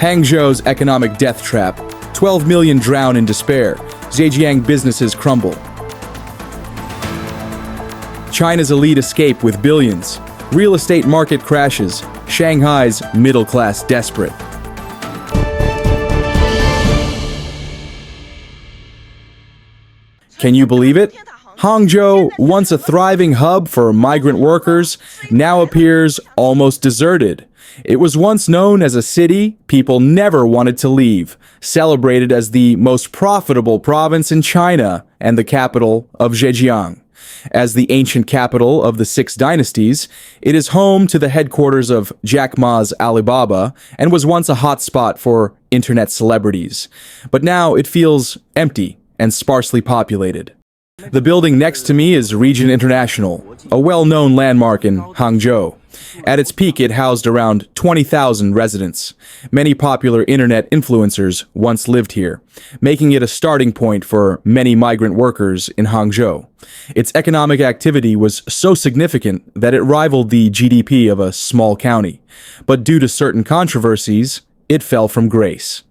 Hangzhou's economic death trap. 12 million drown in despair. Zhejiang businesses crumble. China's elite escape with billions. Real estate market crashes. Shanghai's middle class desperate. Can you believe it? Hangzhou, once a thriving hub for migrant workers, now appears almost deserted. It was once known as a city people never wanted to leave, celebrated as the most profitable province in China and the capital of Zhejiang. As the ancient capital of the Six Dynasties, it is home to the headquarters of Jack Ma's Alibaba and was once a hotspot for internet celebrities. But now it feels empty and sparsely populated. The building next to me is Regent International, a well-known landmark in Hangzhou. At its peak, it housed around 20,000 residents. Many popular internet influencers once lived here, making it a starting point for many migrant workers in Hangzhou. Its economic activity was so significant that it rivaled the GDP of a small county. But due to certain controversies, it fell from grace.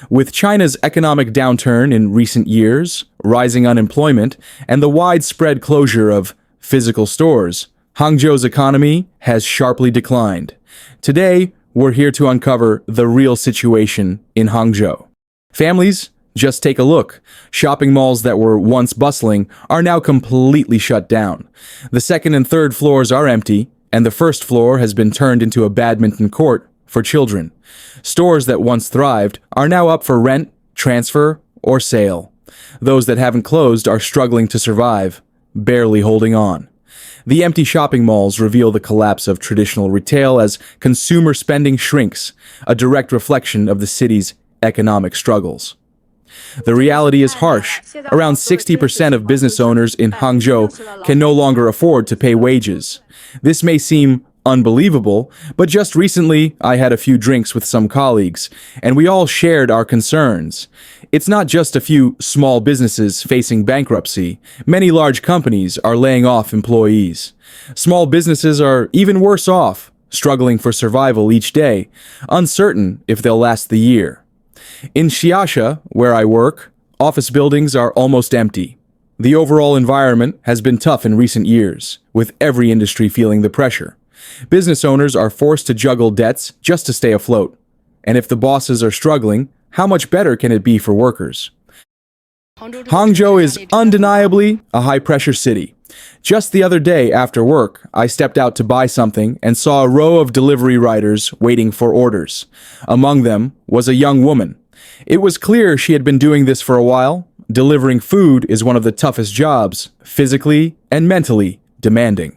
With China's economic downturn in recent years, rising unemployment, and the widespread closure of physical stores, Hangzhou's economy has sharply declined. Today, we're here to uncover the real situation in Hangzhou. Families, just take a look. Shopping malls that were once bustling are now completely shut down. The second and third floors are empty, and the first floor has been turned into a badminton court for children. Stores that once thrived are now up for rent, transfer, or sale. Those that haven't closed are struggling to survive, barely holding on. The empty shopping malls reveal the collapse of traditional retail as consumer spending shrinks, a direct reflection of the city's economic struggles. The reality is harsh. Around 60% of business owners in Hangzhou can no longer afford to pay wages. This may seem unbelievable, but just recently I had a few drinks with some colleagues, and we all shared our concerns. It's not just a few small businesses facing bankruptcy. Many large companies are laying off employees. Small businesses are even worse off, struggling for survival each day, uncertain if they'll last the year. In Xiasha, where I work, office buildings are almost empty. The overall environment has been tough in recent years, with every industry feeling the pressure. Business owners are forced to juggle debts just to stay afloat. And if the bosses are struggling, how much better can it be for workers? Hangzhou is undeniably a high-pressure city. Just the other day after work, I stepped out to buy something and saw a row of delivery riders waiting for orders. Among them was a young woman. It was clear she had been doing this for a while. Delivering food is one of the toughest jobs, physically and mentally demanding.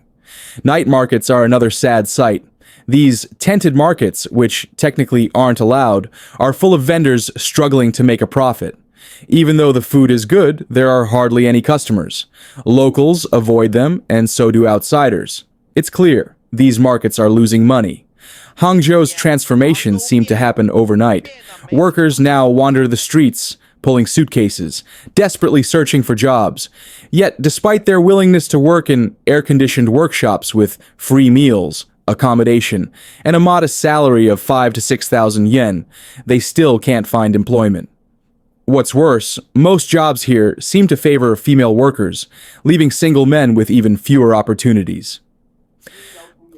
Night markets are another sad sight. These tented markets, which technically aren't allowed, are full of vendors struggling to make a profit. Even though the food is good, there are hardly any customers. Locals avoid them, and so do outsiders. It's clear, these markets are losing money. Hangzhou's transformation seemed to happen overnight. Workers now wander the streets, pulling suitcases, desperately searching for jobs. Yet, despite their willingness to work in air-conditioned workshops with free meals, accommodation, and a modest salary of 5,000 to 6,000 yen, they still can't find employment. What's worse, most jobs here seem to favor female workers, leaving single men with even fewer opportunities.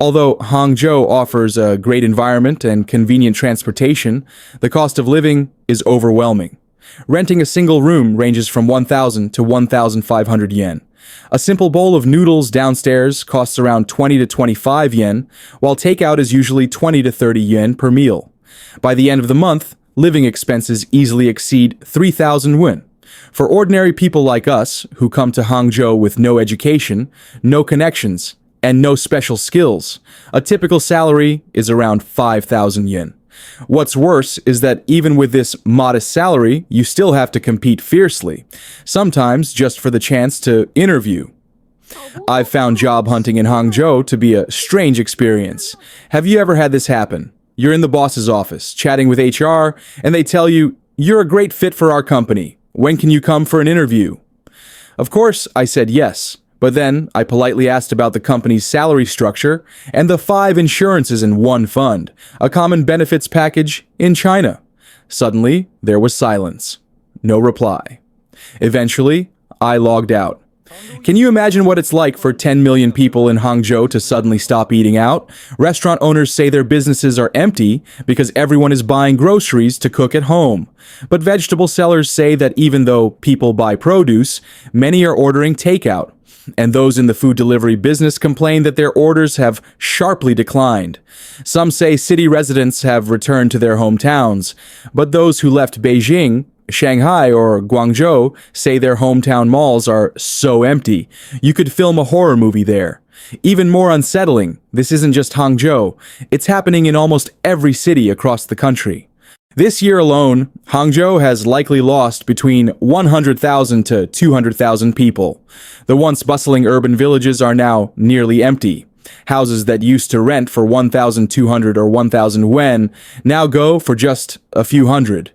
Although Hangzhou offers a great environment and convenient transportation, the cost of living is overwhelming. Renting a single room ranges from 1,000 to 1,500 yen. A simple bowl of noodles downstairs costs around 20 to 25 yen, while takeout is usually 20 to 30 yen per meal. By the end of the month, living expenses easily exceed 3,000 won. For ordinary people like us, who come to Hangzhou with no education, no connections, and no special skills, a typical salary is around 5,000 yen. What's worse is that even with this modest salary, you still have to compete fiercely, sometimes just for the chance to interview. I've found job hunting in Hangzhou to be a strange experience. Have you ever had this happen? You're in the boss's office, chatting with HR, and they tell you, "You're a great fit for our company. When can you come for an interview?" Of course, I said yes. But then I politely asked about the company's salary structure and the 5 insurances in one fund, a common benefits package in China. Suddenly, there was silence. No reply. Eventually, I logged out. Can you imagine what it's like for 10 million people in Hangzhou to suddenly stop eating out? Restaurant owners say their businesses are empty because everyone is buying groceries to cook at home. But vegetable sellers say that even though people buy produce, many are ordering takeout. And those in the food delivery business complain that their orders have sharply declined. Some say city residents have returned to their hometowns, but those who left Beijing, Shanghai, or Guangzhou say their hometown malls are so empty. You could film a horror movie there. Even more unsettling, this isn't just Hangzhou. It's happening in almost every city across the country. This year alone, Hangzhou has likely lost between 100,000 to 200,000 people. The once bustling urban villages are now nearly empty. Houses that used to rent for 1,200 or 1,000 yuan now go for just a few hundred.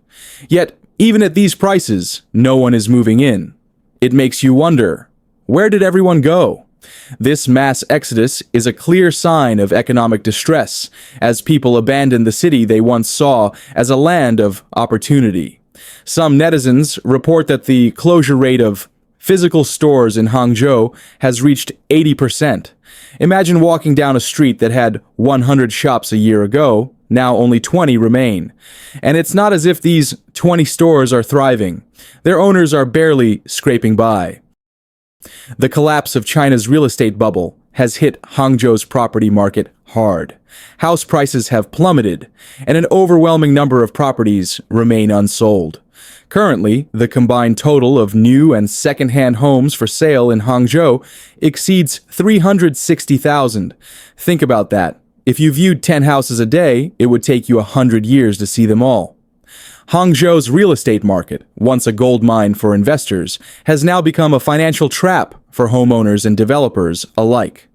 Yet, even at these prices, no one is moving in. It makes you wonder, where did everyone go? This mass exodus is a clear sign of economic distress, as people abandon the city they once saw as a land of opportunity. Some netizens report that the closure rate of physical stores in Hangzhou has reached 80%. Imagine walking down a street that had 100 shops a year ago. Now only 20 remain. And it's not as if these 20 stores are thriving. Their owners are barely scraping by. The collapse of China's real estate bubble has hit Hangzhou's property market hard. House prices have plummeted, and an overwhelming number of properties remain unsold. Currently, the combined total of new and second-hand homes for sale in Hangzhou exceeds 360,000. Think about that. If you viewed 10 houses a day, it would take you 100 years to see them all. Hangzhou's real estate market, once a gold mine for investors, has now become a financial trap for homeowners and developers alike.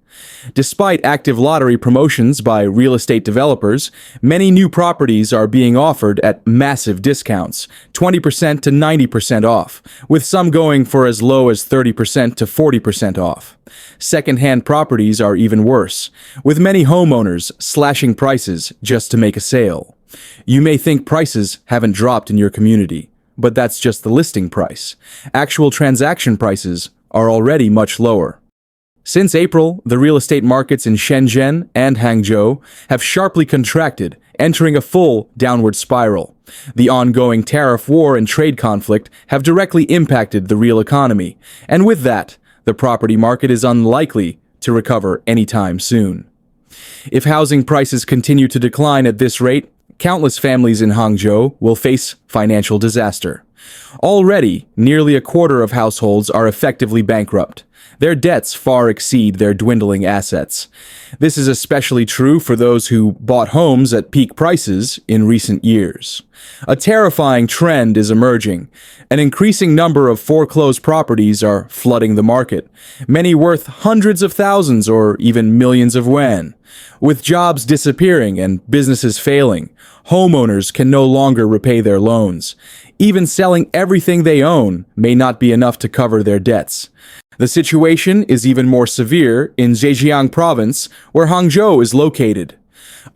Despite active lottery promotions by real estate developers, many new properties are being offered at massive discounts, 20% to 90% off, with some going for as low as 30% to 40% off. Second-hand properties are even worse, with many homeowners slashing prices just to make a sale. You may think prices haven't dropped in your community, but that's just the listing price. Actual transaction prices are already much lower. Since April, the real estate markets in Shenzhen and Hangzhou have sharply contracted, entering a full downward spiral. The ongoing tariff war and trade conflict have directly impacted the real economy, and with that, the property market is unlikely to recover anytime soon. If housing prices continue to decline at this rate, countless families in Hangzhou will face financial disaster. Already, nearly a quarter of households are effectively bankrupt. Their debts far exceed their dwindling assets. This is especially true for those who bought homes at peak prices in recent years. A terrifying trend is emerging. An increasing number of foreclosed properties are flooding the market, many worth hundreds of thousands or even millions of yuan. With jobs disappearing and businesses failing, homeowners can no longer repay their loans. Even selling everything they own may not be enough to cover their debts. The situation is even more severe in Zhejiang Province, where Hangzhou is located.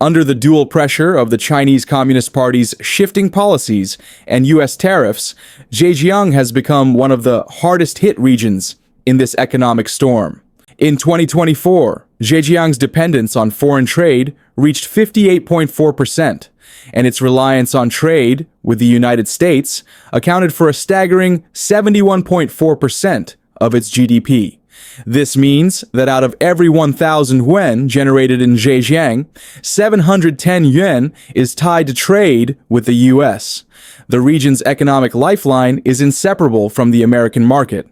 Under the dual pressure of the Chinese Communist Party's shifting policies and U.S. tariffs, Zhejiang has become one of the hardest-hit regions in this economic storm. In 2024, Zhejiang's dependence on foreign trade reached 58.4%, and its reliance on trade with the United States accounted for a staggering 71.4% of its GDP. This means that out of every 1,000 yuan generated in Zhejiang, 710 yuan is tied to trade with the U.S. The region's economic lifeline is inseparable from the American market.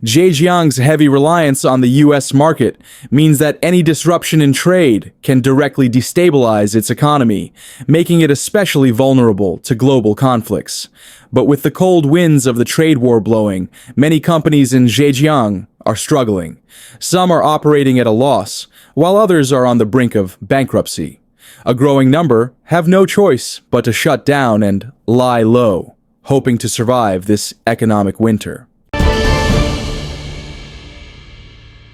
Zhejiang's heavy reliance on the U.S. market means that any disruption in trade can directly destabilize its economy, making it especially vulnerable to global conflicts. But with the cold winds of the trade war blowing, many companies in Zhejiang are struggling. Some are operating at a loss, while others are on the brink of bankruptcy. A growing number have no choice but to shut down and lie low, hoping to survive this economic winter.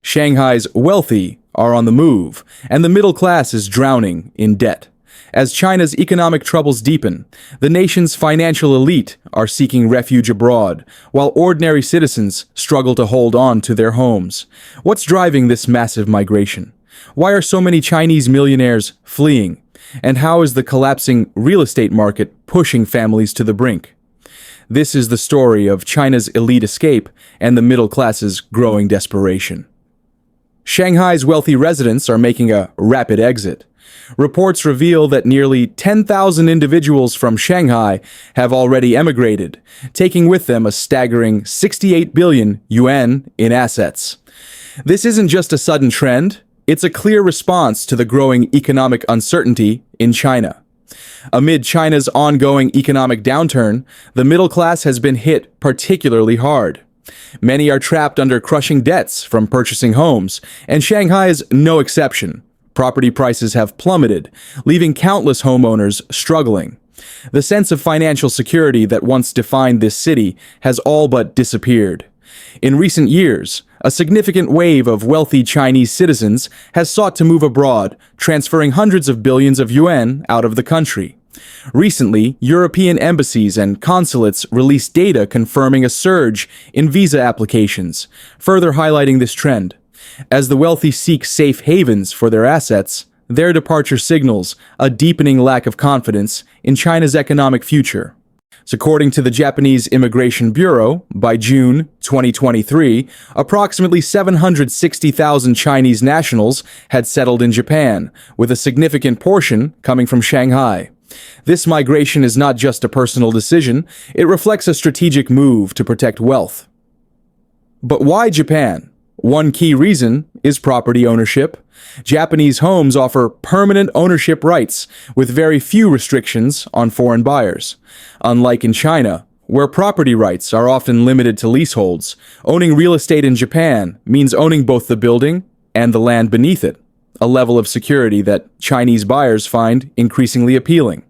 Shanghai's wealthy are on the move, and the middle class is drowning in debt. As China's economic troubles deepen, the nation's financial elite are seeking refuge abroad, while ordinary citizens struggle to hold on to their homes. What's driving this massive migration? Why are so many Chinese millionaires fleeing? And how is the collapsing real estate market pushing families to the brink? This is the story of China's elite escape and the middle class's growing desperation. Shanghai's wealthy residents are making a rapid exit. Reports reveal that nearly 10,000 individuals from Shanghai have already emigrated, taking with them a staggering 68 billion yuan in assets. This isn't just a sudden trend, it's a clear response to the growing economic uncertainty in China. Amid China's ongoing economic downturn, the middle class has been hit particularly hard. Many are trapped under crushing debts from purchasing homes, and Shanghai is no exception. Property prices have plummeted, leaving countless homeowners struggling. The sense of financial security that once defined this city has all but disappeared. In recent years, a significant wave of wealthy Chinese citizens has sought to move abroad, transferring hundreds of billions of yuan out of the country. Recently, European embassies and consulates released data confirming a surge in visa applications, further highlighting this trend. As the wealthy seek safe havens for their assets, their departure signals a deepening lack of confidence in China's economic future. So according to the Japanese Immigration Bureau, by June 2023, approximately 760,000 Chinese nationals had settled in Japan, with a significant portion coming from Shanghai. This migration is not just a personal decision, it reflects a strategic move to protect wealth. But why Japan? One key reason is property ownership. Japanese homes offer permanent ownership rights with very few restrictions on foreign buyers. Unlike in China, where property rights are often limited to leaseholds, owning real estate in Japan means owning both the building and the land beneath it, a level of security that Chinese buyers find increasingly appealing.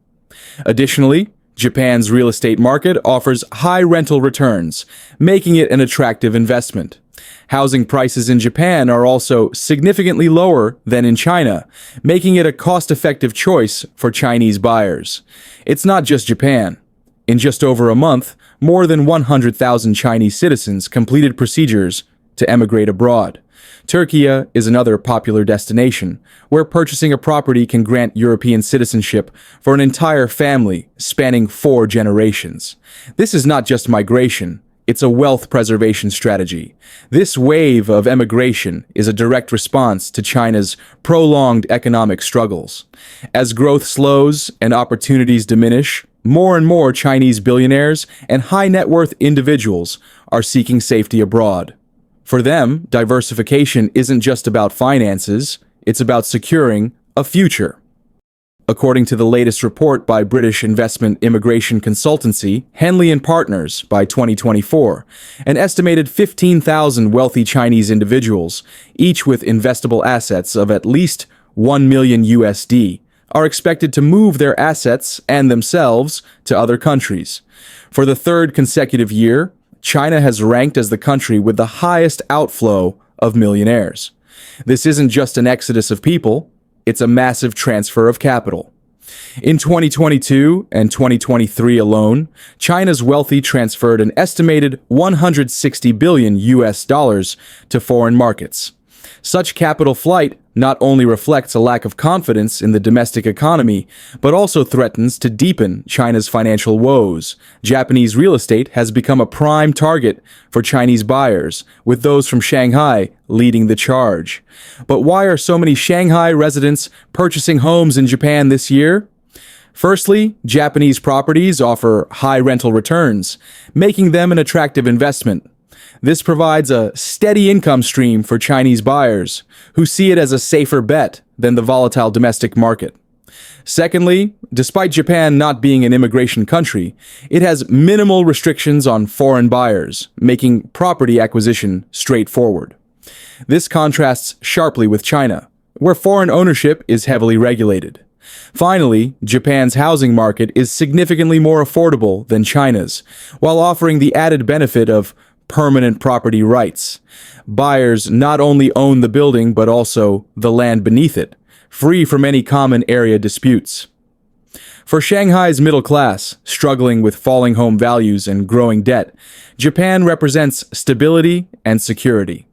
Additionally, Japan's real estate market offers high rental returns, making it an attractive investment. Housing prices in Japan are also significantly lower than in China, making it a cost-effective choice for Chinese buyers. It's not just Japan. In just over a month, more than 100,000 Chinese citizens completed procedures to emigrate abroad. Turkey is another popular destination, where purchasing a property can grant European citizenship for an entire family spanning 4 generations. This is not just migration. It's a wealth preservation strategy. This wave of emigration is a direct response to China's prolonged economic struggles. As growth slows and opportunities diminish, more and more Chinese billionaires and high-net-worth individuals are seeking safety abroad. For them, diversification isn't just about finances, it's about securing a future. According to the latest report by British investment immigration consultancy Henley & Partners by 2024, an estimated 15,000 wealthy Chinese individuals, each with investable assets of at least 1 million USD, are expected to move their assets and themselves to other countries. For the 3rd consecutive year, China has ranked as the country with the highest outflow of millionaires. This isn't just an exodus of people, it's a massive transfer of capital. In 2022 and 2023 alone, China's wealthy transferred an estimated 160 billion US dollars to foreign markets. Such capital flight not only reflects a lack of confidence in the domestic economy, but also threatens to deepen China's financial woes. Japanese real estate has become a prime target for Chinese buyers, with those from Shanghai leading the charge. But why are so many Shanghai residents purchasing homes in Japan this year? Firstly, Japanese properties offer high rental returns, making them an attractive investment. This provides a steady income stream for Chinese buyers, who see it as a safer bet than the volatile domestic market. Secondly, despite Japan not being an immigration country, it has minimal restrictions on foreign buyers, making property acquisition straightforward. This contrasts sharply with China, where foreign ownership is heavily regulated. Finally, Japan's housing market is significantly more affordable than China's, while offering the added benefit of permanent property rights. Buyers not only own the building but also the land beneath it, free from any common area disputes. For Shanghai's middle class, struggling with falling home values and growing debt, Japan represents stability and security.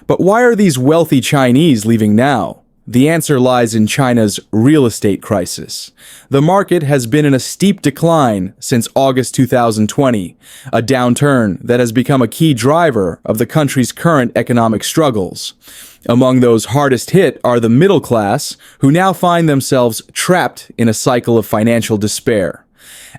But why are these wealthy Chinese leaving now? The answer lies in China's real estate crisis. The market has been in a steep decline since August 2020, a downturn that has become a key driver of the country's current economic struggles. Among those hardest hit are the middle class, who now find themselves trapped in a cycle of financial despair.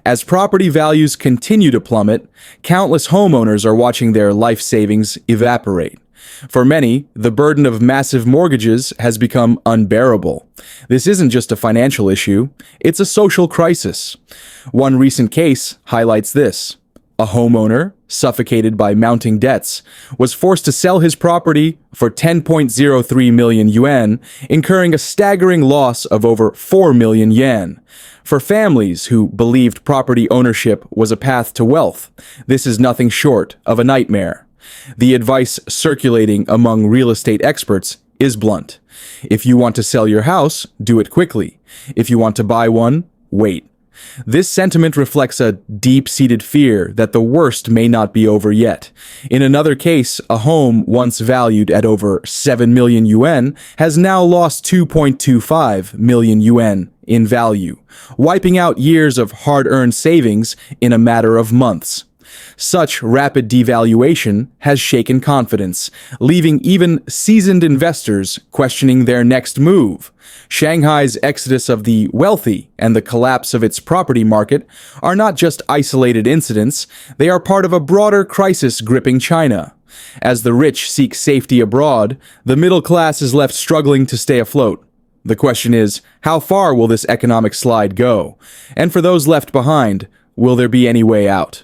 As property values continue to plummet, countless homeowners are watching their life savings evaporate. For many, the burden of massive mortgages has become unbearable. This isn't just a financial issue, it's a social crisis. One recent case highlights this. A homeowner, suffocated by mounting debts, was forced to sell his property for 10.03 million yuan, incurring a staggering loss of over 4 million yen. For families who believed property ownership was a path to wealth, this is nothing short of a nightmare. The advice circulating among real estate experts is blunt. If you want to sell your house, do it quickly. If you want to buy one, wait. This sentiment reflects a deep-seated fear that the worst may not be over yet. In another case, a home once valued at over 7 million yuan has now lost 2.25 million yuan in value, wiping out years of hard-earned savings in a matter of months. Such rapid devaluation has shaken confidence, leaving even seasoned investors questioning their next move. Shanghai's exodus of the wealthy and the collapse of its property market are not just isolated incidents, they are part of a broader crisis gripping China. As the rich seek safety abroad, the middle class is left struggling to stay afloat. The question is, how far will this economic slide go? And for those left behind, will there be any way out?